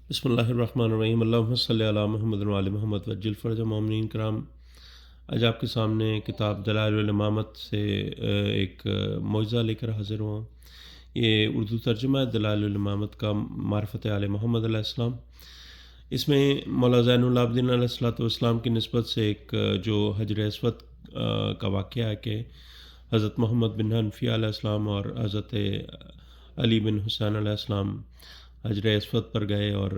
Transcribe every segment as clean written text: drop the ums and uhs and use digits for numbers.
بسم اللہ الرحمن الرحیم، اللہم صلی علی محمد و علی محمد وجل فرج مومنین کرام۔ آج آپ کے سامنے کتاب دلائل الامامت سے ایک معجزہ لے کر حاضر ہوا ہوں۔ یہ اردو ترجمہ ہے دلائل الامامت کا، معرفت آل محمد علیہ السلام۔ اس میں مولا زین العابدین علیہ الصلوۃ والسلام کی نسبت سے ایک جو حجر اسود کا واقعہ ہے کہ حضرت محمد بن حنفیہ علیہ السلام اور حضرت علی بن حسین علیہ السلام حجر اسود پر گئے اور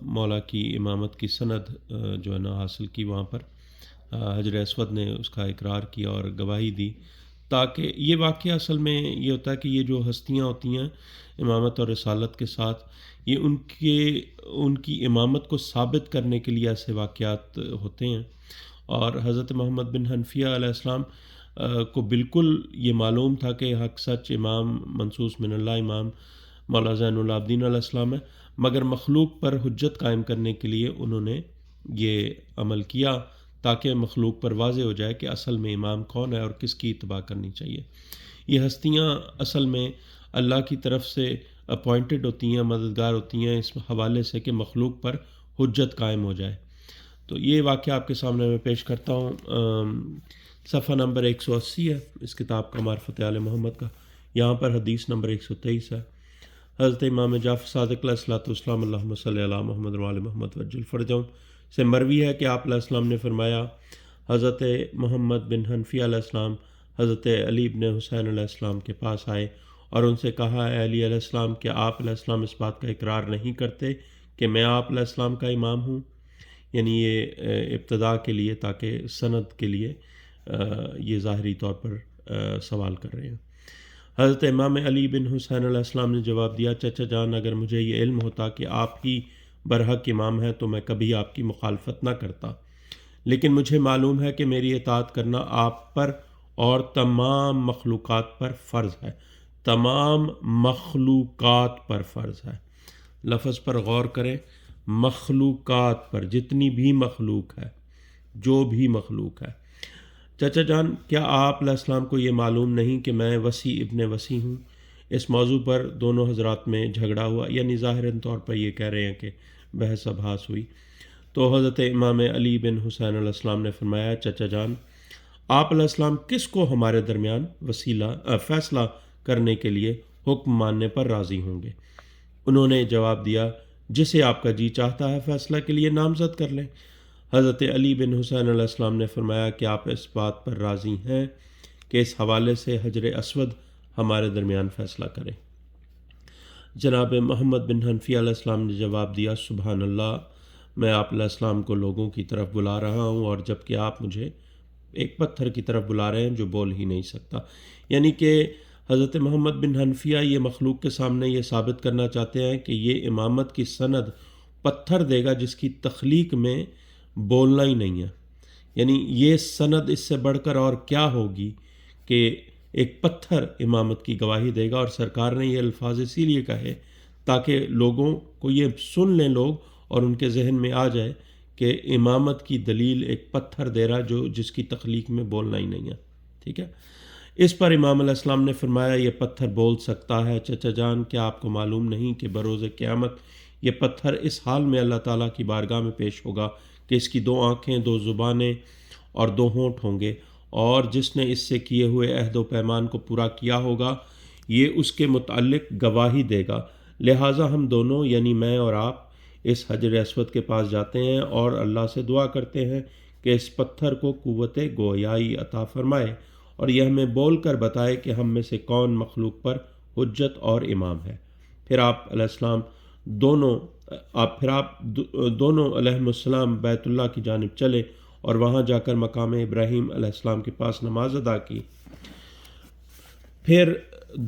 مولا کی امامت کی سند جو ہے نا حاصل کی وہاں پر۔ حجر اسود نے اس کا اقرار کیا اور گواہی دی، تاکہ یہ واقعہ اصل میں یہ ہوتا ہے کہ یہ جو ہستیاں ہوتی ہیں امامت اور رسالت کے ساتھ، یہ ان کی امامت کو ثابت کرنے کے لیے ایسے واقعات ہوتے ہیں۔ اور حضرت محمد بن حنفیہ علیہ السلام کو بالکل یہ معلوم تھا کہ حق سچ امام منصوص من اللہ امام مولا زین العابدین علیہ السلام ہے، مگر مخلوق پر حجت قائم کرنے کے لیے انہوں نے یہ عمل کیا تاکہ مخلوق پر واضح ہو جائے کہ اصل میں امام کون ہے اور کس کی اتباع کرنی چاہیے۔ یہ ہستیاں اصل میں اللہ کی طرف سے اپوائنٹڈ ہوتی ہیں، مددگار ہوتی ہیں اس حوالے سے کہ مخلوق پر حجت قائم ہو جائے۔ تو یہ واقعہ آپ کے سامنے میں پیش کرتا ہوں۔ صفحہ نمبر 180 ہے اس کتاب کا، معرفت آل محمد کا۔ یہاں پر حدیث نمبر 123 ہے۔ حضرت امام جعفر صادق علیہ الصلوۃ والسلام اللہم صلی علی محمد و علی محمد وجل فرجہم سے مروی ہے کہ آپ علیہ السلام نے فرمایا، حضرت محمد بن حنفیہ علیہ السلام حضرت علی بن حسین علیہ السلام کے پاس آئے اور ان سے کہا، اے علی علیہ السلام، کیا آپ علیہ السلام اس بات کا اقرار نہیں کرتے کہ میں آپ علیہ السلام کا امام ہوں؟ یعنی یہ ابتدا کے لیے، تاکہ سند کے لیے یہ ظاہری طور پر سوال کر رہے ہیں۔ حضرت امام علی بن حسین علیہ السلام نے جواب دیا، چچا جان، اگر مجھے یہ علم ہوتا کہ آپ ہی برحق امام ہیں تو میں کبھی آپ کی مخالفت نہ کرتا، لیکن مجھے معلوم ہے کہ میری اطاعت کرنا آپ پر اور تمام مخلوقات پر فرض ہے۔ تمام مخلوقات پر فرض ہے، لفظ پر غور کریں، مخلوقات پر، جتنی بھی مخلوق ہے، جو بھی مخلوق ہے۔ چچا جان، کیا آپ علیہ السلام کو یہ معلوم نہیں کہ میں وسیع ابن وسیع ہوں؟ اس موضوع پر دونوں حضرات میں جھگڑا ہوا، یعنی ظاہراً طور پر یہ کہہ رہے ہیں کہ بحث ابحاث ہوئی۔ تو حضرت امام علی بن حسین علیہ السلام نے فرمایا، چچا جان، آپ علیہ السلام کس کو ہمارے درمیان فیصلہ کرنے کے لیے حکم ماننے پر راضی ہوں گے؟ انہوں نے جواب دیا، جسے آپ کا جی چاہتا ہے فیصلہ کے لیے نامزد کر لیں۔ حضرت علی بن حسین علیہ السلام نے فرمایا کہ آپ اس بات پر راضی ہیں کہ اس حوالے سے حجر اسود ہمارے درمیان فیصلہ کرے؟ جناب محمد بن حنفیہ علیہ السلام نے جواب دیا، سبحان اللہ، میں آپ علیہ السلام کو لوگوں کی طرف بلا رہا ہوں، اور جب کہ آپ مجھے ایک پتھر کی طرف بلا رہے ہیں جو بول ہی نہیں سکتا۔ یعنی کہ حضرت محمد بن حنفیہ یہ مخلوق کے سامنے یہ ثابت کرنا چاہتے ہیں کہ یہ امامت کی سند پتھر دے گا جس کی تخلیق میں بولنا ہی نہیں ہے۔ یعنی یہ سند اس سے بڑھ کر اور کیا ہوگی کہ ایک پتھر امامت کی گواہی دے گا، اور سرکار نے یہ الفاظ اسی لیے کہے تاکہ لوگوں کو یہ سن لیں لوگ اور ان کے ذہن میں آ جائے کہ امامت کی دلیل ایک پتھر دے رہا جس کی تخلیق میں بولنا ہی نہیں ہے۔ ٹھیک ہے، اس پر امام علیہ السلام نے فرمایا، یہ پتھر بول سکتا ہے۔ چچا جان، کیا آپ کو معلوم نہیں کہ بروز قیامت یہ پتھر اس حال میں اللہ تعالیٰ کی بارگاہ میں پیش ہوگا کہ اس کی 2 آنکھیں، 2 زبانیں اور 2 ہونٹ ہوں گے، اور جس نے اس سے کیے ہوئے عہد و پیمان کو پورا کیا ہوگا یہ اس کے متعلق گواہی دے گا۔ لہٰذا ہم دونوں، یعنی میں اور آپ، اس حجر اسود کے پاس جاتے ہیں اور اللہ سے دعا کرتے ہیں کہ اس پتھر کو قوت گویائی عطا فرمائے اور یہ ہمیں بول کر بتائے کہ ہم میں سے کون مخلوق پر حجت اور امام ہے۔ پھر آپ دونوں علیہم السلام بیت اللہ کی جانب چلے اور وہاں جا کر مقام ابراہیم علیہ السلام کے پاس نماز ادا کی۔ پھر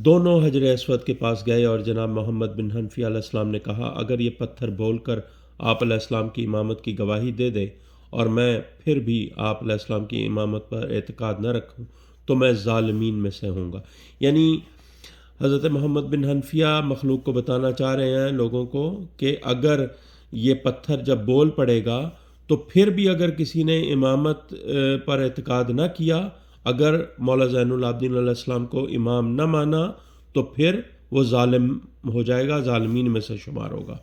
دونوں حجر اسود کے پاس گئے اور جناب محمد بن حنفیہ علیہ السلام نے کہا، اگر یہ پتھر بول کر آپ علیہ السلام کی امامت کی گواہی دے دے اور میں پھر بھی آپ علیہ السلام کی امامت پر اعتقاد نہ رکھوں تو میں ظالمین میں سے ہوں گا۔ یعنی حضرت محمد بن حنفیہ مخلوق کو بتانا چاہ رہے ہیں لوگوں کو کہ اگر یہ پتھر جب بول پڑے گا تو پھر بھی اگر کسی نے امامت پر اعتقاد نہ کیا، اگر مولا زین العابدین علیہ السلام کو امام نہ مانا، تو پھر وہ ظالم ہو جائے گا، ظالمین میں سے شمار ہوگا۔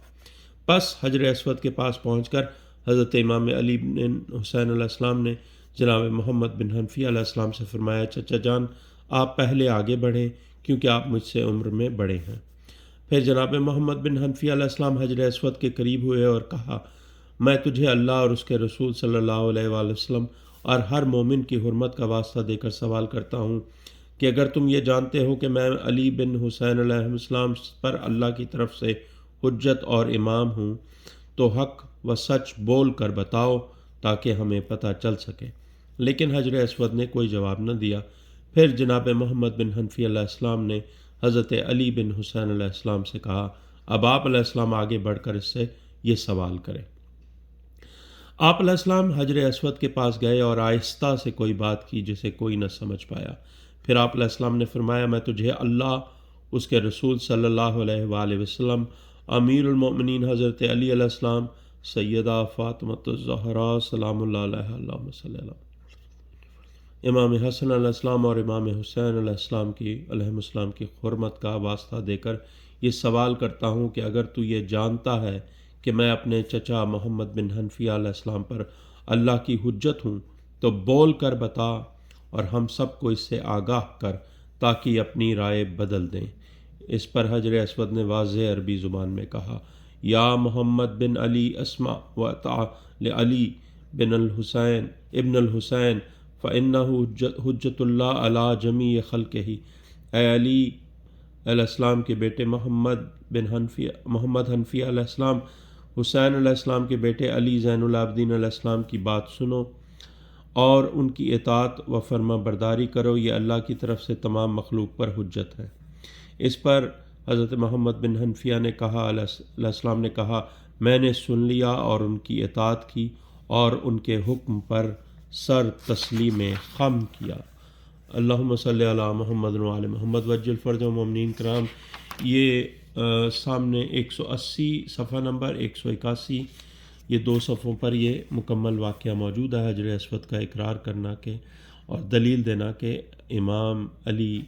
پس حجر اسود کے پاس پہنچ کر حضرت امام علی بن حسین علیہ السلام نے جناب محمد بن حنفیہ علیہ السلام سے فرمایا، چچا جان آپ پہلے آگے بڑھیں کیونکہ آپ مجھ سے عمر میں بڑے ہیں۔ پھر جناب محمد بن حنفیہ علیہ السلام حجر اسود کے قریب ہوئے اور کہا، میں تجھے اللہ اور اس کے رسول صلی اللہ علیہ وآلہ وسلم اور ہر مومن کی حرمت کا واسطہ دے کر سوال کرتا ہوں کہ اگر تم یہ جانتے ہو کہ میں علی بن حسین علیہ السلام پر اللہ کی طرف سے حجت اور امام ہوں تو حق و سچ بول کر بتاؤ تاکہ ہمیں پتہ چل سکے۔ لیکن حجر اسود نے کوئی جواب نہ دیا۔ پھر جناب محمد بن حنفی علیہ السلام نے حضرت علی بن حسین علیہ السلام سے کہا، اب آپ علیہ السلام آگے بڑھ کر اس سے یہ سوال کریں۔ آپ علیہ السلام حجر اسود کے پاس گئے اور آہستہ سے کوئی بات کی جسے کوئی نہ سمجھ پایا۔ پھر آپ علیہ السلام نے فرمایا، میں تجھے اللہ، اس کے رسول صلی اللہ علیہ وآلہ وسلم، امیر المؤمنین حضرت علی علیہ السلام، سیدہ فاطمہ الزہرا سلام اللہ علیہا، اللہم صلی اللہ، امام حسن علیہ السلام اور امام حسین علیہ السلام کی حرمت کا واسطہ دے کر یہ سوال کرتا ہوں کہ اگر تو یہ جانتا ہے کہ میں اپنے چچا محمد بن حنفیہ علیہ السلام پر اللہ کی حجت ہوں تو بول کر بتا اور ہم سب کو اس سے آگاہ کر تاکہ اپنی رائے بدل دیں۔ اس پر حجر اسود نے واضح عربی زبان میں کہا، یا محمد بن علی اسمع وطاع لعلی بن الحسین ابن الحسین فإنہ حجت اللہ علی جمیع خلقہ۔ اے علی علیہ السلام کے بیٹے محمد حنفیہ علیہ السلام، حسین علیہ السلام کے بیٹے علی زین العابدین علیہ السلام کی بات سنو اور ان کی اطاعت و فرما برداری کرو، یہ اللہ کی طرف سے تمام مخلوق پر حجت ہے۔ اس پر حضرت محمد بن حنفیہ نے کہا، علیہ السلام نے کہا، میں نے سن لیا اور ان کی اطاعت کی اور ان کے حکم پر سر تسلیم خم کیا۔ اللہم صلی علی محمد و علی محمد وجل فرج المؤمنین کرام۔ یہ سامنے 180 صفحہ نمبر 181، یہ دو صفحوں پر یہ مکمل واقعہ موجود ہے، حجر اسود کا اقرار کرنا کے اور دلیل دینا کہ امام علی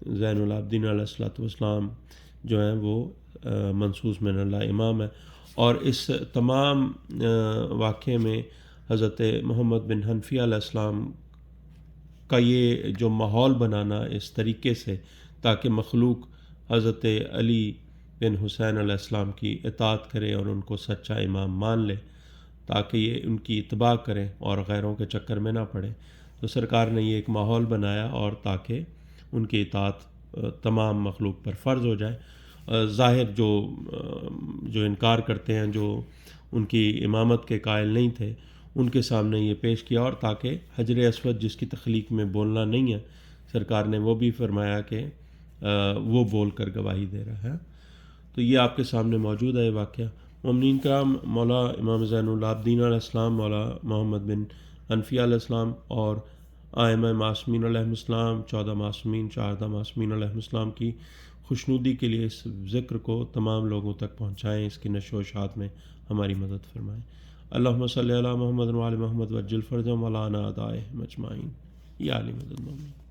زین العابدین علیہ السلام جو ہیں وہ منصوص من اللہ امام ہے۔ اور اس تمام واقعے میں حضرت محمد بن حنفیہ علیہ السلام کا یہ جو ماحول بنانا اس طریقے سے تاکہ مخلوق حضرت علی بن حسین علیہ السلام کی اطاعت کرے اور ان کو سچا امام مان لے، تاکہ یہ ان کی اتباع کریں اور غیروں کے چکر میں نہ پڑے، تو سرکار نے یہ ایک ماحول بنایا اور تاکہ ان کی اطاعت تمام مخلوق پر فرض ہو جائے۔ ظاہر جو انکار کرتے ہیں، جو ان کی امامت کے قائل نہیں تھے، ان کے سامنے یہ پیش کیا، اور تاکہ حجر اسود جس کی تخلیق میں بولنا نہیں ہے، سرکار نے وہ بھی فرمایا کہ وہ بول کر گواہی دے رہا ہے۔ تو یہ آپ کے سامنے موجود ہے واقعہ۔ مومنین کرام، مولا امام زین العابدین علیہ السلام، مولا محمد بن حنفیہ علیہ السلام اور ائمہ معصومین علیہ السلام، 14 معصومین، 14 معصومین علیہ السلام کی خوشنودی کے لیے اس ذکر کو تمام لوگوں تک پہنچائیں، اس کی نشر و اشاعت میں ہماری مدد فرمائیں۔ اللہم صلی علی محمد و علی محمد وجل فرجہم وعلی اعدائہم اجمعین، یا علی مدد مومنین۔